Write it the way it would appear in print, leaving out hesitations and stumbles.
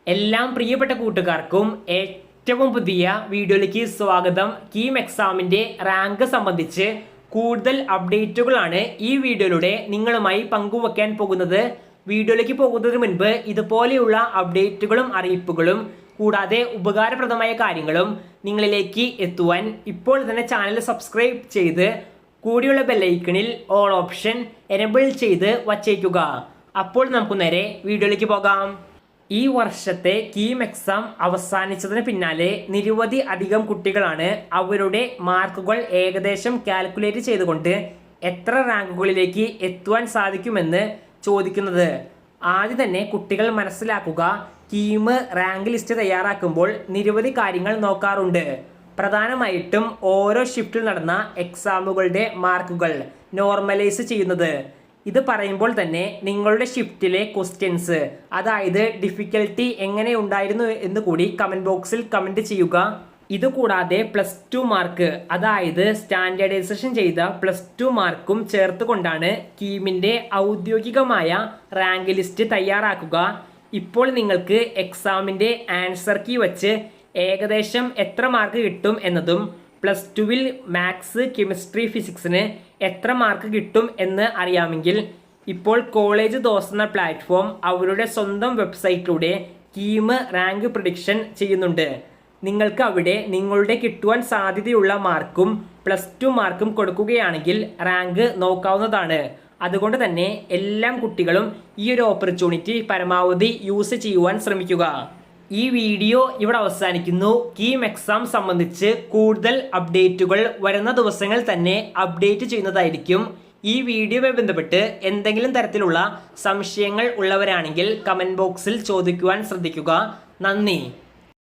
എല്ലാം പ്രിയപ്പെട്ട കൂട്ടുകാർക്കും ഏറ്റവും പുതിയ വീഡിയോയിലേക്ക് സ്വാഗതം. കീം എക്സാമിൻ്റെ റാങ്ക് സംബന്ധിച്ച് കൂടുതൽ അപ്ഡേറ്റുകളാണ് ഈ വീഡിയോയിലൂടെ നിങ്ങളുമായി പങ്കുവയ്ക്കാൻ പോകുന്നത്. വീഡിയോയിലേക്ക് പോകുന്നതിന് മുൻപ് ഇതുപോലെയുള്ള അപ്ഡേറ്റുകളും അറിയിപ്പുകളും കൂടാതെ ഉപകാരപ്രദമായ കാര്യങ്ങളും നിങ്ങളിലേക്ക് എത്തുവാൻ ഇപ്പോൾ തന്നെ ചാനൽ സബ്സ്ക്രൈബ് ചെയ്ത് കൂടിയുള്ള ബെല്ലൈക്കണിൽ ഓൾ ഓപ്ഷൻ എനേബിൾ ചെയ്ത് വച്ചേക്കുക. അപ്പോൾ നമുക്ക് നേരെ വീഡിയോയിലേക്ക് പോകാം. ഈ വർഷത്തെ കീം എക്സാം അവസാനിച്ചതിന് പിന്നാലെ നിരവധി അധികം കുട്ടികളാണ് അവരുടെ മാർക്കുകൾ ഏകദേശം കാൽക്കുലേറ്റ് ചെയ്തുകൊണ്ട് എത്ര റാങ്കുകളിലേക്ക് എത്തുവാൻ സാധിക്കുമെന്ന് ചോദിക്കുന്നത്. ആദ്യം തന്നെ കുട്ടികൾ മനസ്സിലാക്കുക, കീം റാങ്ക് ലിസ്റ്റ് തയ്യാറാക്കുമ്പോൾ നിരവധി കാര്യങ്ങൾ നോക്കാറുണ്ട്. പ്രധാനമായിട്ടും ഓരോ ഷിഫ്റ്റിൽ നടന്ന എക്സാമുകളുടെ മാർക്കുകൾ നോർമലൈസ് ചെയ്യുന്നത്. ഇത് പറയുമ്പോൾ തന്നെ നിങ്ങളുടെ ഷിഫ്റ്റിലെ ക്വസ്റ്റ്യൻസ്, അതായത് ഡിഫിക്കൽട്ടി എങ്ങനെ ഉണ്ടായിരുന്നു എന്ന് കൂടി കമൻറ്റ് ബോക്സിൽ കമൻറ്റ് ചെയ്യുക. ഇതുകൂടാതെ +2 മാർക്ക്, അതായത് സ്റ്റാൻഡേർഡൈസേഷൻ ചെയ്ത +2 മാർക്കും ചേർത്തുകൊണ്ടാണ് കീമിൻ്റെ ഔദ്യോഗികമായ റാങ്ക് ലിസ്റ്റ് തയ്യാറാക്കുക. ഇപ്പോൾ നിങ്ങൾക്ക് എക്സാമിൻ്റെ ആൻസർ കീ വച്ച് ഏകദേശം എത്ര മാർക്ക് കിട്ടും എന്നതും +2-ൽ മാത്സ്, കെമിസ്ട്രി, ഫിസിക്സിന് എത്ര മാർക്ക് കിട്ടും എന്ന് അറിയാമെങ്കിൽ ഇപ്പോൾ കോളേജ് ദോസ് എന്ന പ്ലാറ്റ്ഫോം അവരുടെ സ്വന്തം വെബ്സൈറ്റിലൂടെ കീം റാങ്ക് പ്രിഡിക്ഷൻ ചെയ്യുന്നുണ്ട്. നിങ്ങൾക്ക് അവിടെ നിങ്ങളുടെ കിട്ടുവാൻ സാധ്യതയുള്ള മാർക്കും +2 മാർക്കും കൊടുക്കുകയാണെങ്കിൽ റാങ്ക് നോക്കാവുന്നതാണ്. അതുകൊണ്ട് തന്നെ എല്ലാ കുട്ടികളും ഈ ഒരു ഓപ്പർച്യൂണിറ്റി പരമാവധി യൂസ് ചെയ്യുവാൻ ശ്രമിക്കുക. ഈ വീഡിയോ ഇവിടെ അവസാനിക്കുന്നു. കീം എക്സാം സംബന്ധിച്ച് കൂടുതൽ അപ്ഡേറ്റുകൾ വരുന്ന ദിവസങ്ങൾ തന്നെ അപ്ഡേറ്റ് ചെയ്യുന്നതായിരിക്കും. ഈ വീഡിയോയുമായി ബന്ധപ്പെട്ട് എന്തെങ്കിലും തരത്തിലുള്ള സംശയങ്ങൾ ഉള്ളവരാണെങ്കിൽ കമൻറ്റ് ബോക്സിൽ ചോദിക്കുവാൻ ശ്രദ്ധിക്കുക. നന്ദി.